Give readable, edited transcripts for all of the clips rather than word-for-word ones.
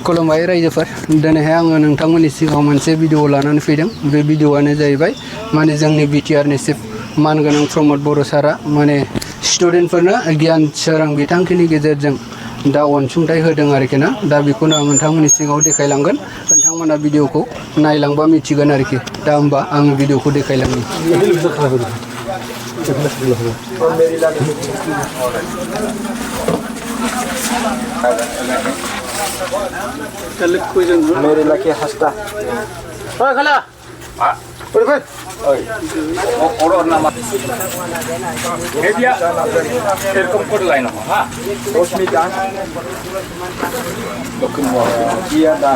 खुलुमबाय रायजोफोर दिनैहाय आङो नोंथांमोननि सिगाङाव मोनसे भिडिअ लानानै फैदों बे भिडिअआनो जाहैबाय माने जोंनि बिटिआरनि चिफ मानगोनां प्रमद बर' सारा माने स्टुडेन्टफोरनो गियान सोरां बिथांखिनि गेजेरजों दा अनसुंथाइ होदों आरोखि ना दा बेखौनो आं नोंथांमोननि सिगाङाव देखायलांगोन नोंथांमोना भिडिअखौ नायलांबा मिथिगोन आरोखि दा होमबा आं भिडिअखौ देखायलांनि मेरे लकी हंसता ओए खला ओए भाई और नाम है दिया এরকম করে লাইন হ্যাঁ রশ্মি গান দক্ষিণ জিয়া দা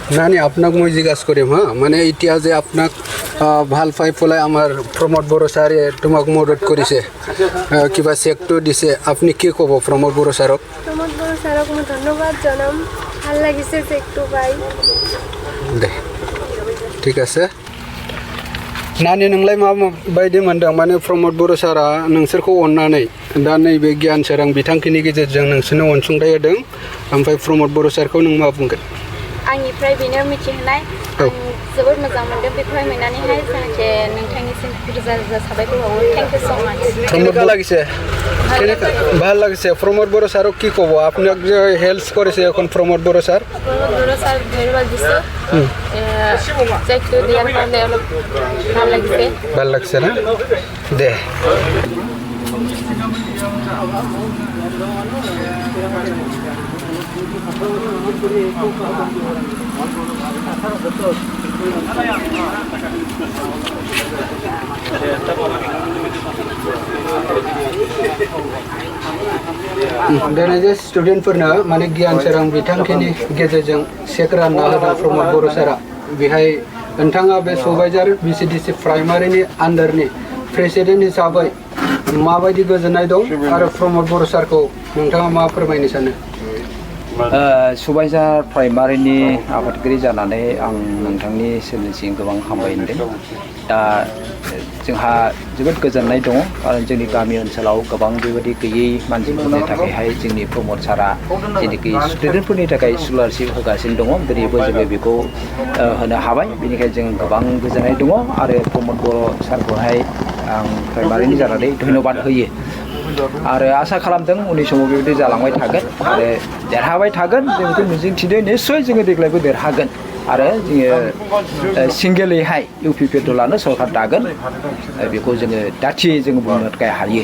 नानी आपनाक मैं जिज्ञास करिम हाँ माने इतिया जे आपनाक ভাল পাই পেলাই আমার প্রমোদ বড় স্যারে তোমাক মদত করেছে কিবা চেকটো দিছে আপনি কি কব প্রমোদ বড় স্যারক প্রমোদ বড় স্যারক মই ধন্যবাদ জানাম ভাল লাগিছে চেকটো পাই দে ঠিক আছে नानी नोंलाय मा बायदि मोनदों माने प्रमोद बर' सारा नोंसोरखौ अननानै दा नैबे गियान सोरां बिथांखिनि गेजेरजों नोंसोरनो अनसुंथाइ होदों ओमफ्राय प्रमोद बर' सारखौ नों मा बुंगोन आंनिफ्राय बेनो मिथिहोनाय आं जोबोद मोजां मोनदों बेखौहाय मोननानैहाय जाहाथे नोंथांनिसिम रोजा रोजा साबायखर बावो थैंक यू सो माच प्रमोद লাগিছে ভাল লাগিছে प्रमोद बर' सारক কি কব আপোনাক যে হেল্প কৰিছে এখন प्रमोद बर' सार प्रमोद बर' सार ধন্যবাদ দিছে চেকটো দিয়াৰ কাৰণে অলপ ভাল লাগিছে না দে दिनै जे स्टुडेन्टफोरनो माने गियान सोरां बिथांखिनि गेजेरजों चेक रानना होदों प्रमोद बर' सारा बेहाय नोंथाङा बे subhaijhar बिसिडिसि प्राइमारिनि आन्डारनि प्रेसिडेन्ट हिसाबै माबायदि गोजोननाय दं आरो प्रमोद बर' सारखौ नोंथाङा मा फोरमायनो सानो subhaijhar प्राइमारिनि आफादगिरि जानानै आं नोंथांनि सोलोंसिं गोबां हामबाय होनदों दा जोंहा जोबोद गोजोननाय दङ आरो जोंनि गामि ओनसोलाव गोबां बेबायदि गैयै मानसिफोरनि थाखायहाय जोंनि प्रमोद सारा जेनेखि स्टुडेन्टफोरनि थाखाय स्कलारशिप होगासिनो दङ दिनैबो जोङो बेखौ होनो हाबाय बेनिखायनो जों गोबां गोजोननाय दङ आरो प्रमोद बर' सारखौहाय आं प्राइमारिनि जानानै धन्यबाद होयो आरो आसा खालामदों उननि समाव बेबायदि जालांबाय थागोन आरो देरहाबाय थागोन जों बेखौ मिजिंथिदों निस्सय जोङो देग्लायबो देरहागोन आरो जोङो सिंगेलैहाय इउपि पेट्रलानो सरकार दागोन बेखौ जोङो दाथियै जोङो बुंनो थाखाय हायो